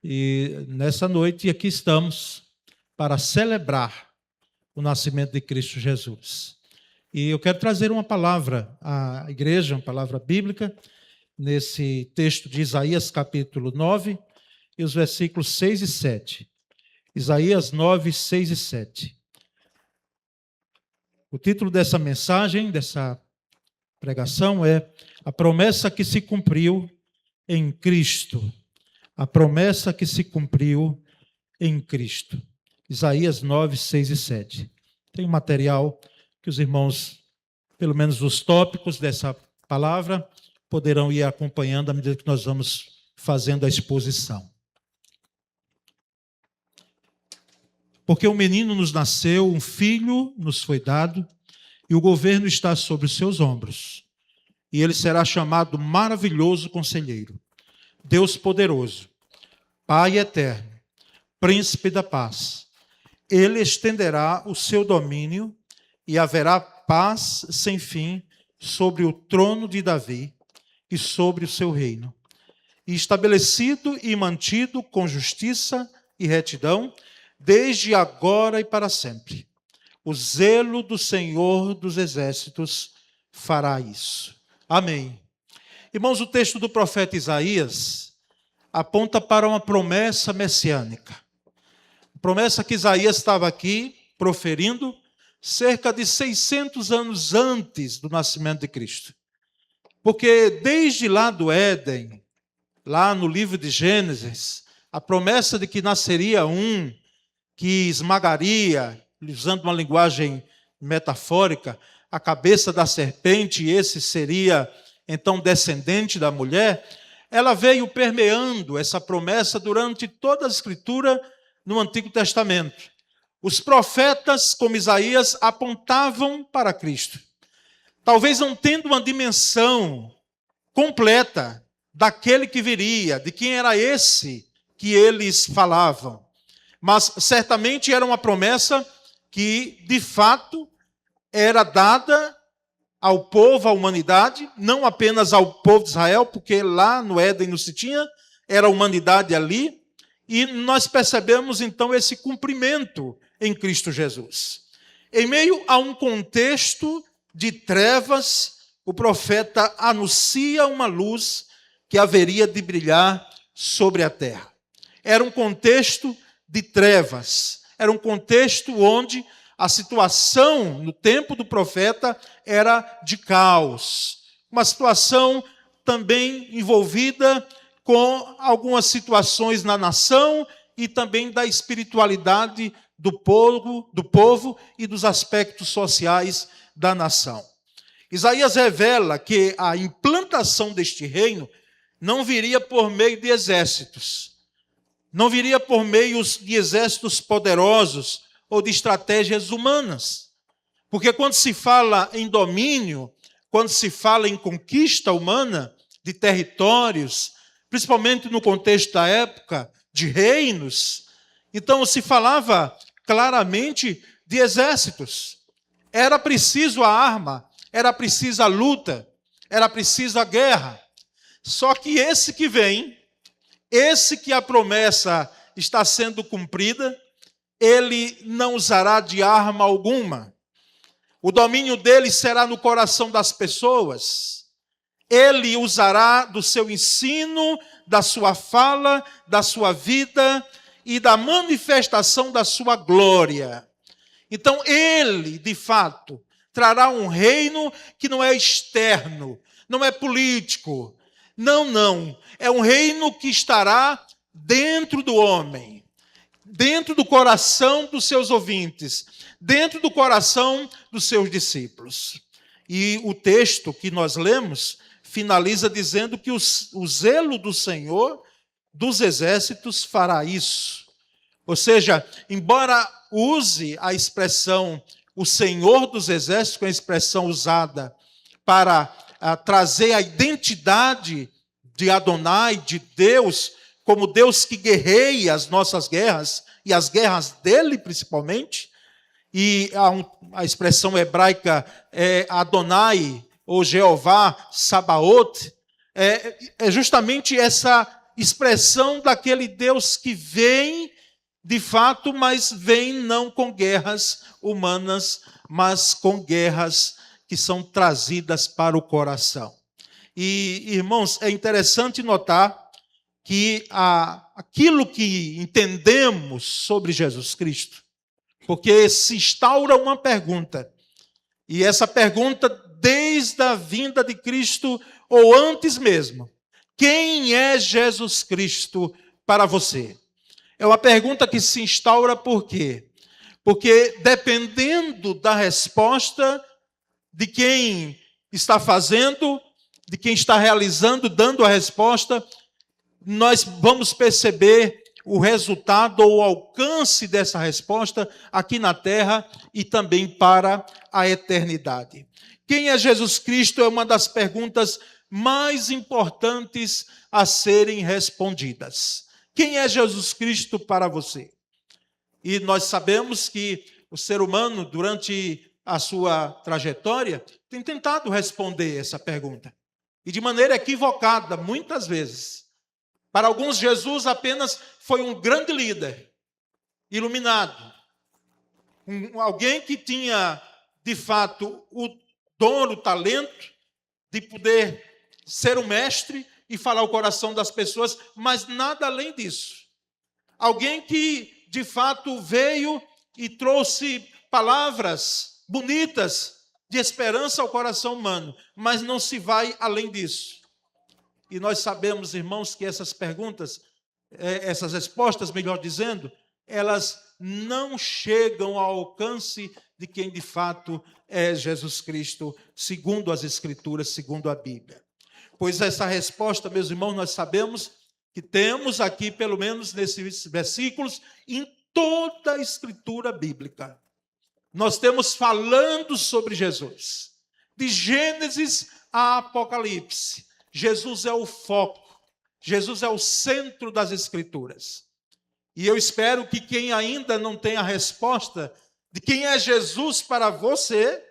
E nessa noite aqui estamos para celebrar o nascimento de Cristo Jesus. E eu quero trazer uma palavra à igreja, uma palavra bíblica, nesse texto de Isaías capítulo 9, e os versículos 6 e 7. Isaías 9, 6 e 7. O título dessa mensagem, dessa pregação é A Promessa que se Cumpriu em Cristo. A promessa que se cumpriu em Cristo. Isaías 9, 6 e 7. Tem um material que os irmãos, pelo menos os tópicos dessa palavra, poderão ir acompanhando à medida que nós vamos fazendo a exposição. Porque um menino nos nasceu, um filho nos foi dado, e o governo está sobre os seus ombros. E ele será chamado Maravilhoso Conselheiro, Deus Poderoso, Pai Eterno, Príncipe da Paz. Ele estenderá o seu domínio e haverá paz sem fim sobre o trono de Davi e sobre o seu reino. E estabelecido e mantido com justiça e retidão, desde agora e para sempre. O zelo do Senhor dos Exércitos fará isso. Amém. Irmãos, o texto do profeta Isaías aponta para uma promessa messiânica. Promessa que Isaías estava aqui proferindo cerca de 600 anos antes do nascimento de Cristo. Porque desde lá do Éden, lá no livro de Gênesis, a promessa de que nasceria um que esmagaria, usando uma linguagem metafórica, a cabeça da serpente, e esse seria então descendente da mulher, ela veio permeando essa promessa durante toda a Escritura no Antigo Testamento. Os profetas, como Isaías, apontavam para Cristo. Talvez não tendo uma dimensão completa daquele que viria, de quem era esse que eles falavam. Mas certamente era uma promessa que, de fato, era dada ao povo, à humanidade, não apenas ao povo de Israel, porque lá no Éden não se tinha, era a humanidade ali, e nós percebemos então esse cumprimento em Cristo Jesus. Em meio a um contexto de trevas, o profeta anuncia uma luz que haveria de brilhar sobre a terra. Era um contexto de trevas, era um contexto onde a situação no tempo do profeta era de caos. Uma situação também envolvida com algumas situações na nação e também da espiritualidade do povo e dos aspectos sociais da nação. Isaías revela que a implantação deste reino não viria por meio de exércitos, não viria por meio de exércitos poderosos ou de estratégias humanas. Porque quando se fala em domínio, quando se fala em conquista humana de territórios, principalmente no contexto da época de reinos, então se falava claramente de exércitos. Era preciso a arma, era preciso a luta, era preciso a guerra. Só que esse que vem, esse que a promessa está sendo cumprida, ele não usará de arma alguma. O domínio dele será no coração das pessoas. Ele usará do seu ensino, da sua fala, da sua vida e da manifestação da sua glória. Então ele, de fato, trará um reino que não é externo, não é político. Não. É um reino que estará dentro do homem, dentro do coração dos seus ouvintes, dentro do coração dos seus discípulos. E o texto que nós lemos finaliza dizendo que o zelo do Senhor dos exércitos fará isso. Ou seja, embora use a expressão o Senhor dos exércitos, com a expressão usada para trazer a identidade de Adonai, de Deus, como Deus que guerreia as nossas guerras, e as guerras dele principalmente, e a expressão hebraica é Adonai, ou Jeová, Sabaoth, é justamente essa expressão daquele Deus que vem, de fato, mas vem não com guerras humanas, mas com guerras que são trazidas para o coração. E, irmãos, é interessante notar que aquilo que entendemos sobre Jesus Cristo, porque se instaura uma pergunta, e essa pergunta, desde a vinda de Cristo, ou antes mesmo, quem é Jesus Cristo para você? É uma pergunta que se instaura por quê? Porque dependendo da resposta de quem está fazendo, de quem está realizando, dando a resposta, nós vamos perceber o resultado ou o alcance dessa resposta aqui na terra e também para a eternidade. Quem é Jesus Cristo é uma das perguntas mais importantes a serem respondidas. Quem é Jesus Cristo para você? E nós sabemos que o ser humano, durante a sua trajetória, tem tentado responder essa pergunta. E de maneira equivocada, muitas vezes. Para alguns, Jesus apenas foi um grande líder, iluminado. Alguém que tinha, de fato, o dom, o talento de poder ser um mestre e falar o coração das pessoas, mas nada além disso. Alguém que, de fato, veio e trouxe palavras bonitas de esperança ao coração humano, mas não se vai além disso. E nós sabemos, irmãos, que essas perguntas, essas respostas, melhor dizendo, elas não chegam ao alcance de quem de fato é Jesus Cristo, segundo as Escrituras, segundo a Bíblia. Pois essa resposta, meus irmãos, nós sabemos que temos aqui, pelo menos nesses versículos, em toda a Escritura bíblica. Nós temos falando sobre Jesus, de Gênesis a Apocalipse. Jesus é o foco, Jesus é o centro das Escrituras. E eu espero que quem ainda não tem a resposta de quem é Jesus para você,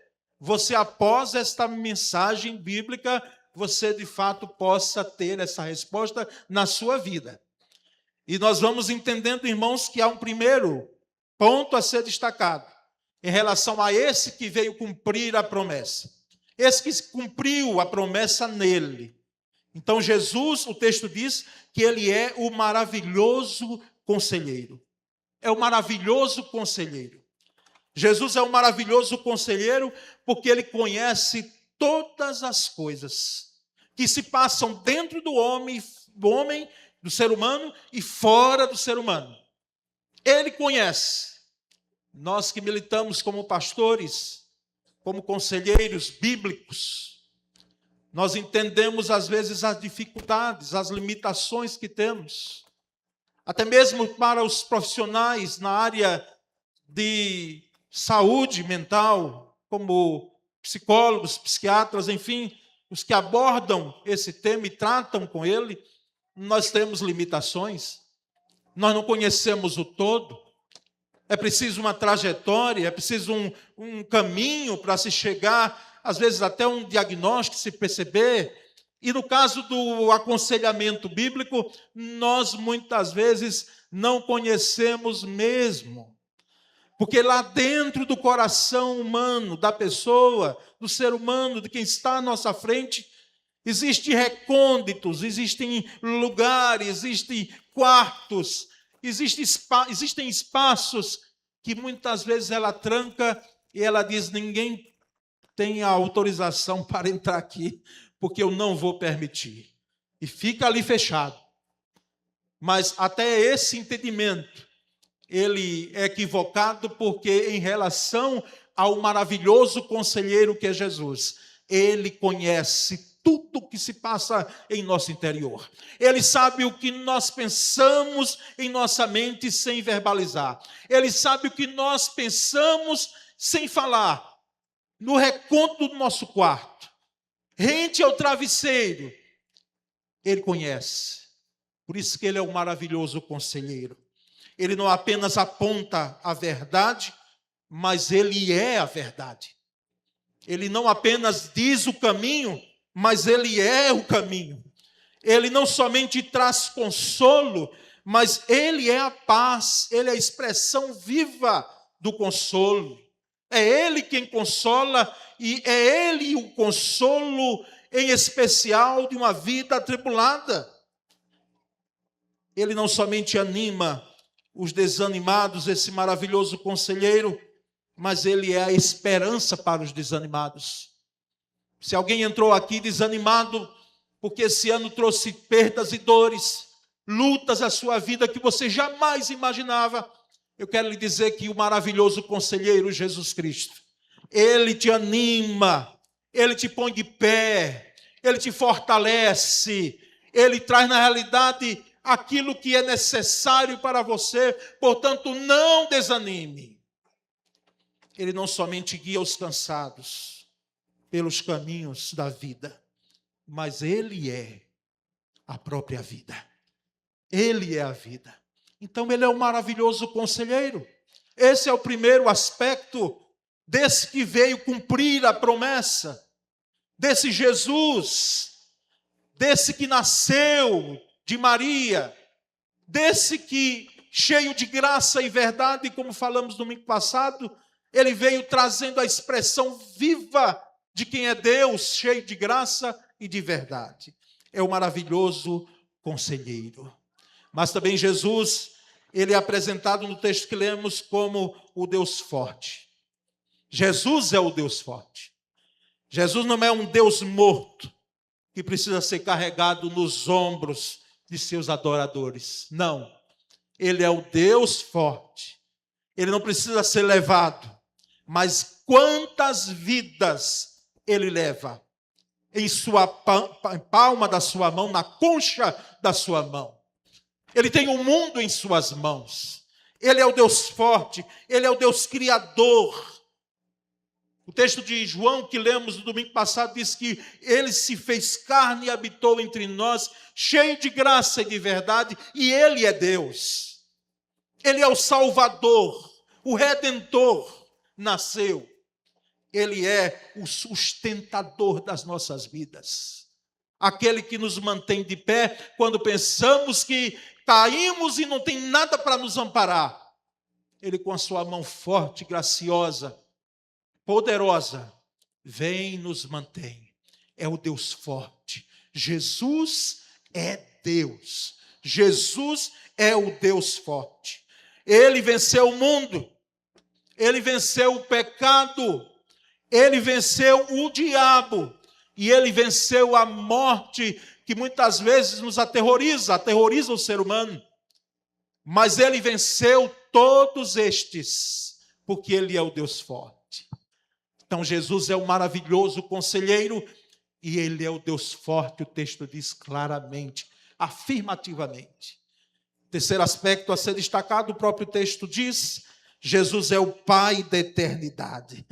após esta mensagem bíblica, você de fato possa ter essa resposta na sua vida. E nós vamos entendendo, irmãos, que há um primeiro ponto a ser destacado em relação a esse que veio cumprir a promessa. Esse que cumpriu a promessa nele. Então, Jesus, o texto diz que ele é o maravilhoso conselheiro. É o maravilhoso conselheiro. Jesus é o maravilhoso conselheiro porque ele conhece todas as coisas que se passam dentro do homem, do ser humano e fora do ser humano. Ele conhece. Nós que militamos como pastores, como conselheiros bíblicos, nós entendemos, às vezes, as dificuldades, as limitações que temos. Até mesmo para os profissionais na área de saúde mental, como psicólogos, psiquiatras, enfim, os que abordam esse tema e tratam com ele, nós temos limitações. Nós não conhecemos o todo. É preciso uma trajetória, é preciso um caminho para se chegar, às vezes até um diagnóstico, se perceber. E no caso do aconselhamento bíblico, nós muitas vezes não conhecemos mesmo. Porque lá dentro do coração humano, da pessoa, do ser humano, de quem está à nossa frente, existem recônditos, existem lugares, existem quartos, existem espaços que muitas vezes ela tranca e ela diz: ninguém tem a autorização para entrar aqui, porque eu não vou permitir. E fica ali fechado. Mas até esse entendimento, ele é equivocado, porque em relação ao maravilhoso conselheiro que é Jesus, ele conhece tudo o que se passa em nosso interior. Ele sabe o que nós pensamos em nossa mente sem verbalizar. Ele sabe o que nós pensamos sem falar. No recôndito do nosso quarto, rente ao travesseiro, ele conhece. Por isso que ele é o maravilhoso conselheiro. Ele não apenas aponta a verdade, mas ele é a verdade. Ele não apenas diz o caminho, mas ele é o caminho. Ele não somente traz consolo, mas Ele é a paz, Ele é a expressão viva do consolo. É Ele quem consola e é Ele o consolo, em especial, de uma vida atribulada. Ele não somente anima os desanimados, esse maravilhoso conselheiro, mas Ele é a esperança para os desanimados. Se alguém entrou aqui desanimado, porque esse ano trouxe perdas e dores, lutas à sua vida que você jamais imaginava, eu quero lhe dizer que o maravilhoso conselheiro Jesus Cristo, Ele te anima, Ele te põe de pé, Ele te fortalece, Ele traz na realidade aquilo que é necessário para você, portanto não desanime. Ele não somente guia os cansados pelos caminhos da vida, mas Ele é a própria vida. Ele é a vida. Então Ele é o maravilhoso conselheiro. Esse é o primeiro aspecto desse que veio cumprir a promessa, desse Jesus, desse que nasceu de Maria, desse que, cheio de graça e verdade, como falamos domingo passado, Ele veio trazendo a expressão viva de quem é Deus, cheio de graça e de verdade. É o maravilhoso conselheiro. Mas também Jesus, Ele é apresentado no texto que lemos como o Deus forte. Jesus é o Deus forte. Jesus não é um Deus morto, que precisa ser carregado nos ombros de seus adoradores. Não. Ele é o Deus forte. Ele não precisa ser levado. Mas quantas vidas Ele leva em sua palma da sua mão, na concha da sua mão. Ele tem o mundo em suas mãos. Ele é o Deus forte. Ele é o Deus criador. O texto de João que lemos no domingo passado diz que Ele se fez carne e habitou entre nós, cheio de graça e de verdade, e Ele é Deus. Ele é o Salvador, o Redentor, nasceu. Ele é o sustentador das nossas vidas. Aquele que nos mantém de pé quando pensamos que caímos e não tem nada para nos amparar. Ele, com a sua mão forte, graciosa, poderosa, vem e nos mantém. É o Deus forte. Jesus é Deus. Jesus é o Deus forte. Ele venceu o mundo. Ele venceu o pecado. Ele venceu o diabo. E Ele venceu a morte, que muitas vezes nos aterroriza o ser humano. Mas Ele venceu todos estes, porque Ele é o Deus forte. Então Jesus é o maravilhoso conselheiro e Ele é o Deus forte, o texto diz claramente, afirmativamente. Terceiro aspecto a ser destacado, o próprio texto diz, Jesus é o Pai da eternidade.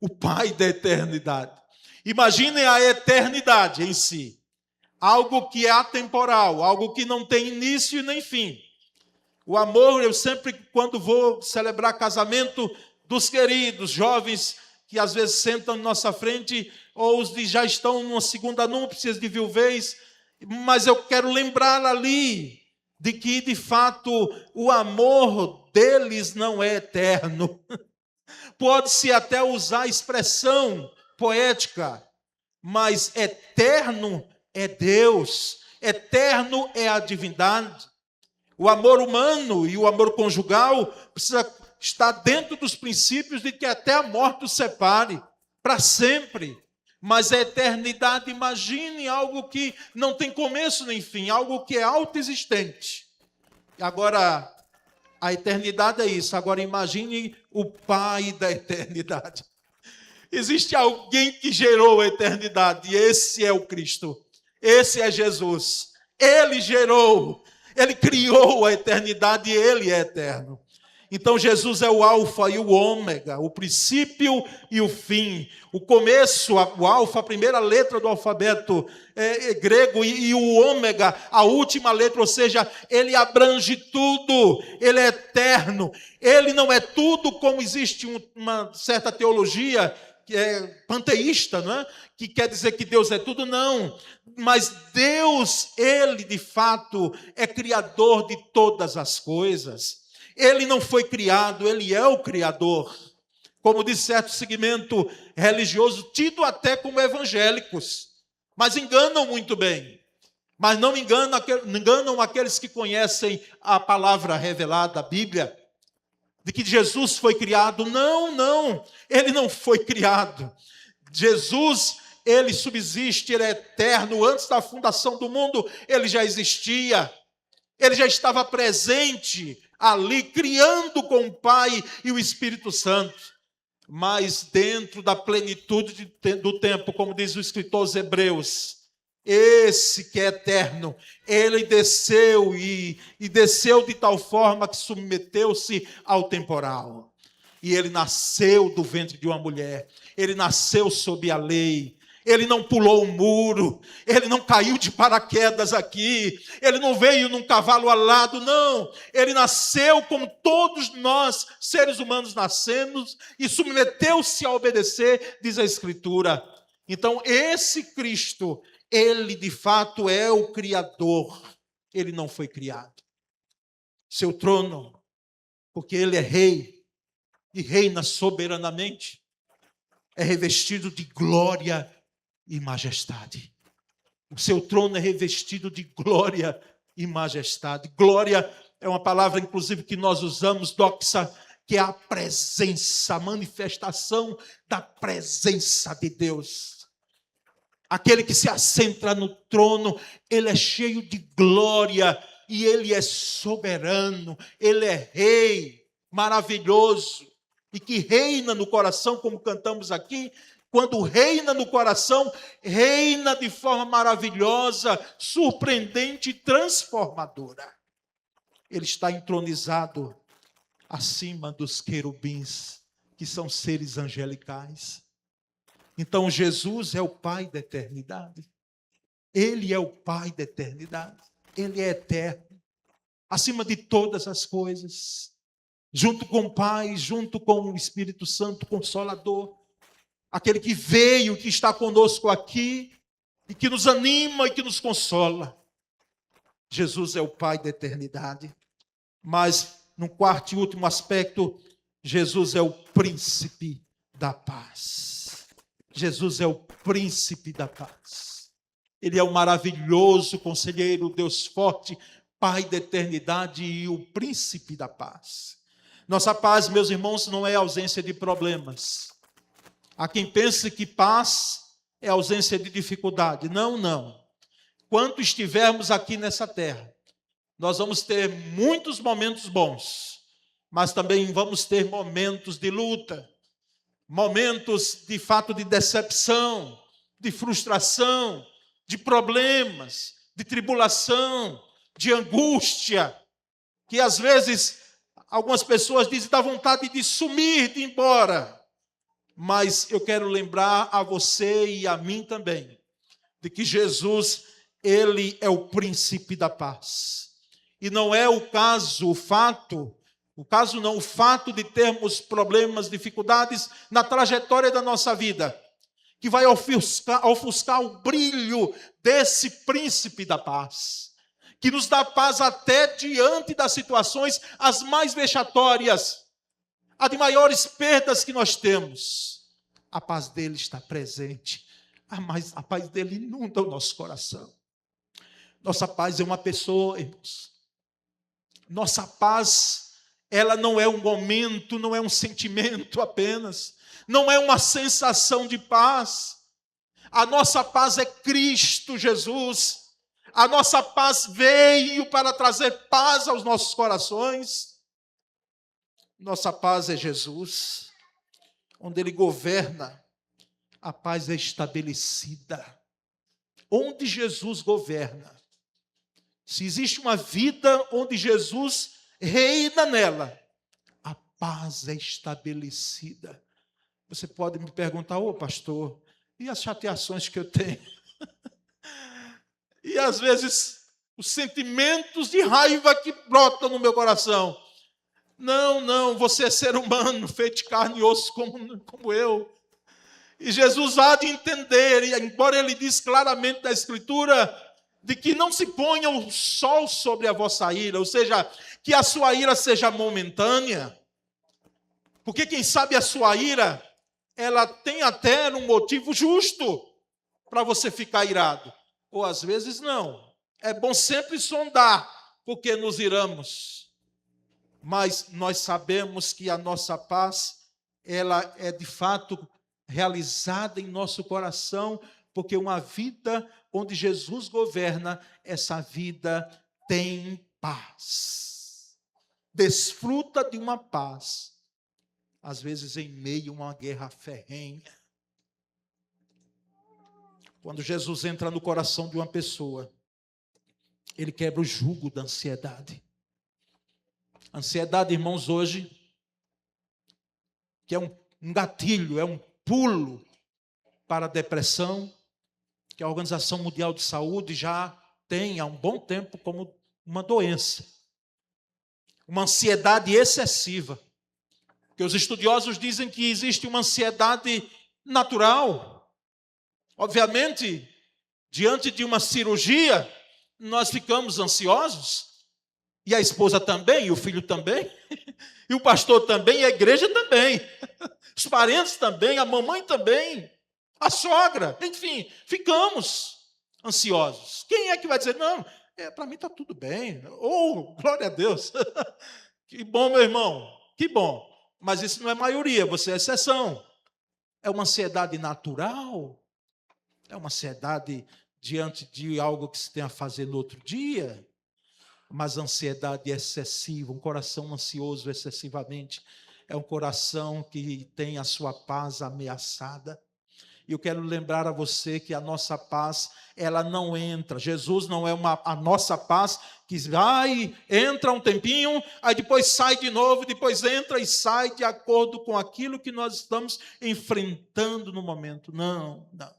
O Pai da eternidade. Imaginem a eternidade em si. Algo que é atemporal, algo que não tem início nem fim. O amor, eu sempre, quando vou celebrar casamento dos queridos, jovens que às vezes sentam na nossa frente, ou os que já estão numa segunda núpcias de viuvez, mas eu quero lembrar ali de que, de fato, o amor deles não é eterno. Pode-se até usar a expressão poética, mas eterno é Deus, eterno é a divindade. O amor humano e o amor conjugal precisa estar dentro dos princípios de que até a morte os separe, para sempre. Mas a eternidade, imagine algo que não tem começo nem fim, algo que é autoexistente. Agora, a eternidade é isso. Agora imagine o Pai da eternidade. Existe alguém que gerou a eternidade, e esse é o Cristo. Esse é Jesus. Ele gerou, Ele criou a eternidade e Ele é eterno. Então Jesus é o alfa e o ômega, o princípio e o fim. O começo, o alfa, a primeira letra do alfabeto grego, e o ômega, a última letra, ou seja, Ele abrange tudo, Ele é eterno. Ele não é tudo, como existe uma certa teologia panteísta, não é? Que quer dizer que Deus é tudo, não. Mas Deus, Ele de fato é criador de todas as coisas. Ele não foi criado, Ele é o Criador. Como diz certo segmento religioso, tido até como evangélicos, mas enganam muito bem. Mas não enganam aqueles que conhecem a palavra revelada, a Bíblia, de que Jesus foi criado. Não, não, ele não foi criado. Jesus, ele subsiste, ele é eterno. Antes da fundação do mundo, ele já existia. Ele já estava presente ali, criando com o Pai e o Espírito Santo. Mas dentro da plenitude do tempo, como diz o escritor aos Hebreus, esse que é eterno, ele desceu e desceu de tal forma que submeteu-se ao temporal. E ele nasceu do ventre de uma mulher, ele nasceu sob a lei, ele não pulou o muro, ele não caiu de paraquedas aqui, ele não veio num cavalo alado, não. Ele nasceu como todos nós, seres humanos, nascemos e submeteu-se a obedecer, diz a Escritura. Então, esse Cristo, ele de fato é o Criador, ele não foi criado. Seu trono, porque ele é rei e reina soberanamente, é revestido de glória e majestade. O seu trono é revestido de glória e majestade. Glória é uma palavra, inclusive, que nós usamos, doxa, que é a presença, a manifestação da presença de Deus. Aquele que se assenta no trono, ele é cheio de glória e ele é soberano, ele é rei maravilhoso e que reina no coração, como cantamos aqui. Quando reina no coração, reina de forma maravilhosa, surpreendente e transformadora. Ele está entronizado acima dos querubins, que são seres angelicais. Então, Jesus é o Pai da eternidade. Ele é o Pai da eternidade. Ele é eterno, acima de todas as coisas. Junto com o Pai, junto com o Espírito Santo Consolador. Aquele que veio, que está conosco aqui, e que nos anima e que nos consola. Jesus é o Pai da eternidade. Mas, no quarto e último aspecto, Jesus é o príncipe da paz. Jesus é o príncipe da paz. Ele é o maravilhoso conselheiro, Deus forte, Pai da eternidade e o príncipe da paz. Nossa paz, meus irmãos, não é ausência de problemas. Há quem pense que paz é ausência de dificuldade. Não, não. Quando estivermos aqui nessa terra, nós vamos ter muitos momentos bons, mas também vamos ter momentos de luta, momentos de fato de decepção, de frustração, de problemas, de tribulação, de angústia, que às vezes algumas pessoas dizem dá vontade de sumir, de ir embora. Mas eu quero lembrar a você e a mim também, de que Jesus, ele é o príncipe da paz. E não é o fato de termos problemas, dificuldades na trajetória da nossa vida, que vai ofuscar o brilho desse príncipe da paz, que nos dá paz até diante das situações as mais vexatórias, a de maiores perdas que nós temos. A paz dele está presente, a paz dele inunda o nosso coração. Nossa paz é uma pessoa, irmãos. Nossa paz, ela não é um momento, não é um sentimento apenas, não é uma sensação de paz. A nossa paz é Cristo Jesus. A nossa paz veio para trazer paz aos nossos corações. Nossa paz é Jesus. Onde Ele governa, a paz é estabelecida. Onde Jesus governa, se existe uma vida onde Jesus reina nela, a paz é estabelecida. Você pode me perguntar, pastor, e as chateações que eu tenho? E às vezes, os sentimentos de raiva que brotam no meu coração. Não, você é ser humano, feito de carne e osso como eu. E Jesus há de entender, e embora ele diz claramente na Escritura, de que não se ponha o sol sobre a vossa ira, ou seja, que a sua ira seja momentânea, porque quem sabe a sua ira, ela tem até um motivo justo para você ficar irado, ou às vezes não. É bom sempre sondar, porque nos iramos, mas nós sabemos que a nossa paz, ela é de fato realizada em nosso coração, porque uma vida onde Jesus governa, essa vida tem paz. Desfruta de uma paz, às vezes em meio a uma guerra ferrenha. Quando Jesus entra no coração de uma pessoa, ele quebra o jugo da ansiedade. Ansiedade, irmãos, hoje, que é um gatilho, é um pulo para a depressão, que a Organização Mundial de Saúde já tem há um bom tempo como uma doença. Uma ansiedade excessiva. Porque os estudiosos dizem que existe uma ansiedade natural. Obviamente, diante de uma cirurgia, nós ficamos ansiosos. E a esposa também, e o filho também, e o pastor também, e a igreja também. Os parentes também, a mamãe também, a sogra, enfim, ficamos ansiosos. Quem é que vai dizer, não, para mim está tudo bem. Oh, glória a Deus. Que bom, meu irmão, que bom. Mas isso não é maioria, você é exceção. É uma ansiedade natural, é uma ansiedade diante de algo que se tem a fazer no outro dia. Mas ansiedade excessiva, um coração ansioso excessivamente, é um coração que tem a sua paz ameaçada. E eu quero lembrar a você que a nossa paz, ela não entra. Jesus não é a nossa paz que vai, entra um tempinho, aí depois sai de novo, depois entra e sai de acordo com aquilo que nós estamos enfrentando no momento. Não, não.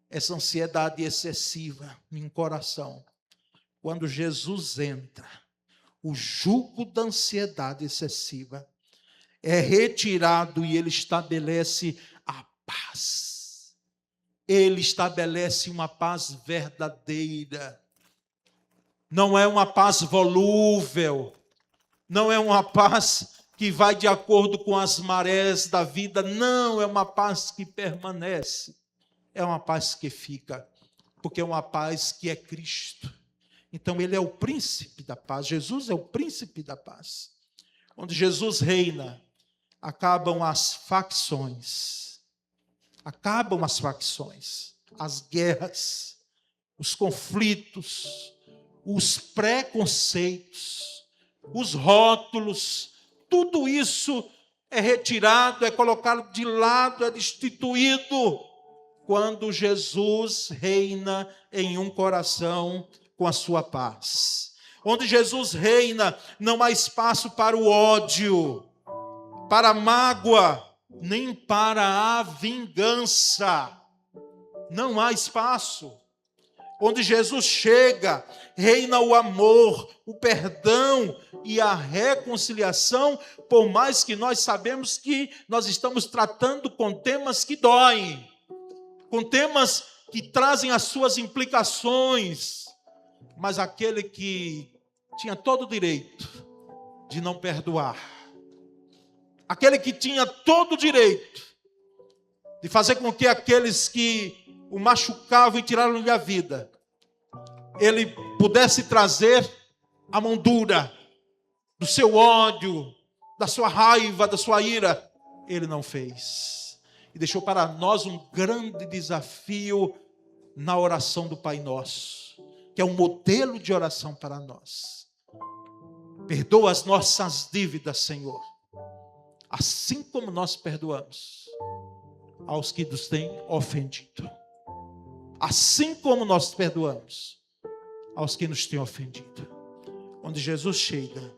Essa ansiedade excessiva em um coração, quando Jesus entra, o jugo da ansiedade excessiva é retirado e ele estabelece a paz. Ele estabelece uma paz verdadeira. Não é uma paz volúvel, não é uma paz que vai de acordo com as marés da vida, não, é uma paz que permanece, é uma paz que fica, porque é uma paz que é Cristo. Então ele é o príncipe da paz, Jesus é o príncipe da paz. Onde Jesus reina, acabam as facções, as guerras, os conflitos, os preconceitos, os rótulos, tudo isso é retirado, é colocado de lado, é destituído, quando Jesus reina em um coração com a sua paz. Onde Jesus reina, não há espaço para o ódio, para a mágoa, nem para a vingança. Não há espaço. Onde Jesus chega, reina o amor, o perdão e a reconciliação, por mais que nós sabemos que nós estamos tratando com temas que doem, com temas que trazem as suas implicações, mas aquele que tinha todo o direito de não perdoar, aquele que tinha todo o direito de fazer com que aqueles que o machucavam e tiraram-lhe a vida, ele pudesse trazer a moldura do seu ódio, da sua raiva, da sua ira, ele não fez. E deixou para nós um grande desafio na oração do Pai Nosso, que é um modelo de oração para nós. Perdoa as nossas dívidas, Senhor, assim como nós perdoamos aos que nos têm ofendido. Assim como nós perdoamos aos que nos têm ofendido. Onde Jesus chega,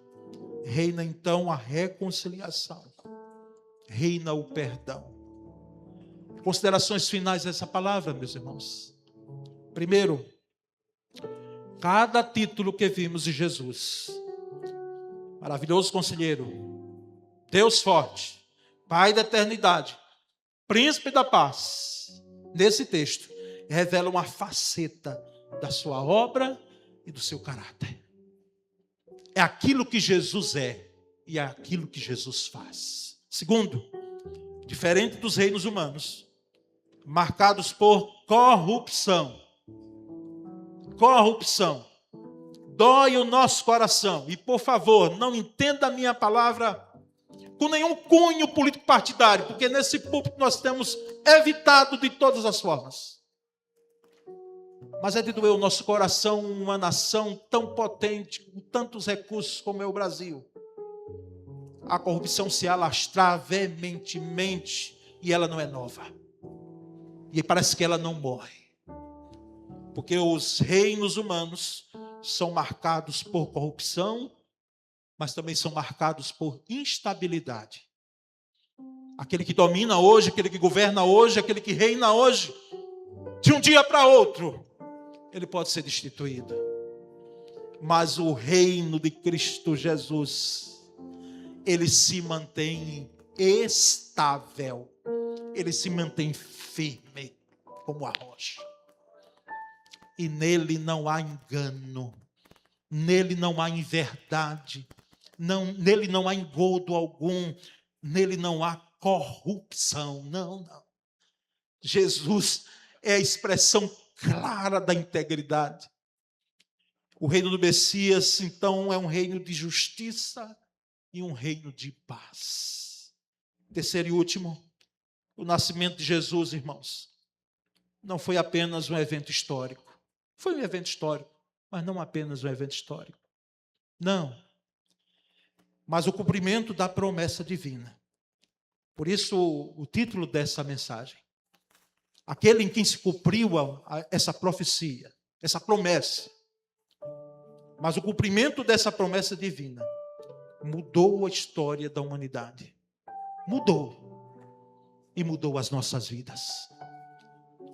reina então a reconciliação, reina o perdão. Considerações finais dessa palavra, meus irmãos. Primeiro, cada título que vimos de Jesus: maravilhoso conselheiro, Deus forte, Pai da eternidade, príncipe da paz, nesse texto, revela uma faceta da sua obra e do seu caráter. É aquilo que Jesus é e é aquilo que Jesus faz. Segundo, diferente dos reinos humanos, marcados por corrupção. Corrupção. Dói o nosso coração. E, por favor, não entenda a minha palavra com nenhum cunho político partidário, porque nesse púlpito nós temos evitado de todas as formas. Mas é de doer o nosso coração uma nação tão potente, com tantos recursos como é o Brasil. A corrupção se alastrar veementemente e ela não é nova. E parece que ela não morre. Porque os reinos humanos são marcados por corrupção, mas também são marcados por instabilidade. Aquele que domina hoje, aquele que governa hoje, aquele que reina hoje, de um dia para outro, ele pode ser destituído. Mas o reino de Cristo Jesus, ele se mantém estável, ele se mantém firme como a rocha. E nele não há engano, nele não há inverdade, nele não há engodo algum, nele não há corrupção, não. Jesus é a expressão clara da integridade. O reino do Messias, então, é um reino de justiça e um reino de paz. Terceiro e último, o nascimento de Jesus, irmãos, não foi apenas um evento histórico. Foi um evento histórico, mas não apenas um evento histórico. Não. Mas o cumprimento da promessa divina. Por isso, o título dessa mensagem. Aquele em quem se cumpriu essa profecia, essa promessa. Mas o cumprimento dessa promessa divina mudou a história da humanidade. Mudou. E mudou as nossas vidas.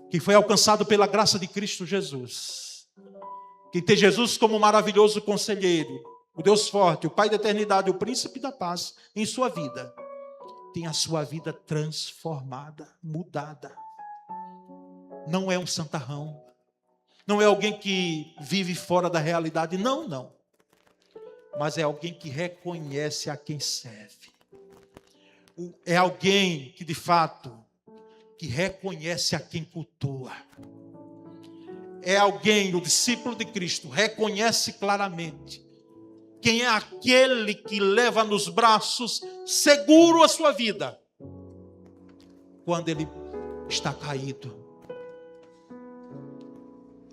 Que foi alcançado pela graça de Cristo Jesus. Que tem Jesus como maravilhoso conselheiro, o Deus forte, o Pai da eternidade, o príncipe da paz em sua vida. Tem a sua vida transformada, mudada. Não é um santarrão. Não é alguém que vive fora da realidade. Não. Mas é alguém que reconhece a quem serve. É alguém que, de fato, que reconhece a quem cultua. É alguém, o discípulo de Cristo, reconhece claramente quem é aquele que leva nos braços seguro a sua vida quando ele está caído.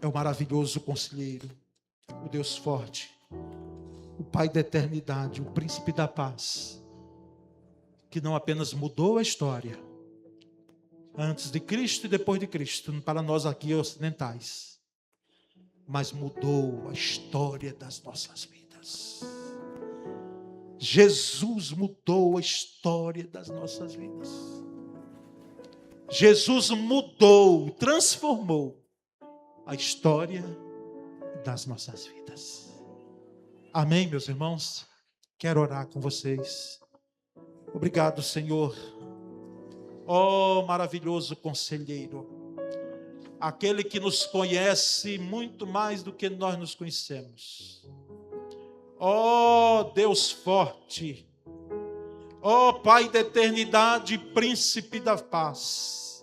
É o maravilhoso conselheiro, o Deus forte, o Pai da eternidade, o príncipe da paz, que não apenas mudou a história antes de Cristo e depois de Cristo, para nós aqui ocidentais, mas mudou a história das nossas vidas. Jesus mudou a história das nossas vidas. Jesus mudou, transformou a história das nossas vidas. Amém, meus irmãos? Quero orar com vocês. Obrigado, Senhor. Oh, maravilhoso conselheiro, aquele que nos conhece muito mais do que nós nos conhecemos. Oh, Deus forte, oh, Pai da eternidade, príncipe da paz,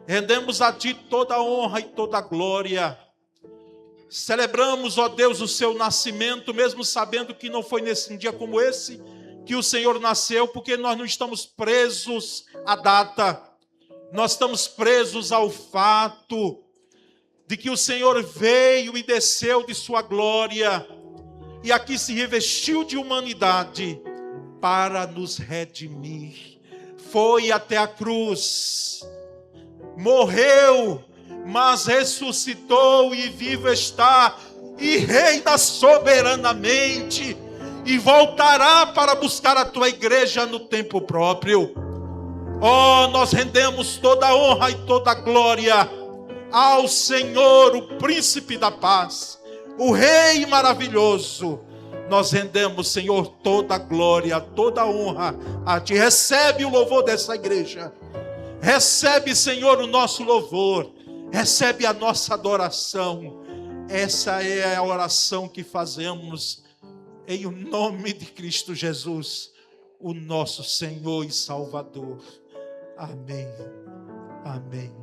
rendemos a Ti toda a honra e toda a glória. Celebramos, ó Deus, o Seu nascimento, mesmo sabendo que não foi nesse dia como esse que o Senhor nasceu, porque nós não estamos presos à data, nós estamos presos ao fato de que o Senhor veio e desceu de sua glória, e aqui se revestiu de humanidade para nos redimir. Foi até a cruz, morreu, mas ressuscitou e vivo está, e reina soberanamente, e voltará para buscar a tua igreja no tempo próprio. Oh, nós rendemos toda a honra e toda a glória ao Senhor, o príncipe da paz, o Rei maravilhoso. Nós rendemos, Senhor, toda a glória, toda a honra a Ti. Recebe o louvor dessa igreja. Recebe, Senhor, o nosso louvor. Recebe a nossa adoração. Essa é a oração que fazemos em o nome de Cristo Jesus, o nosso Senhor e Salvador. Amém. Amém.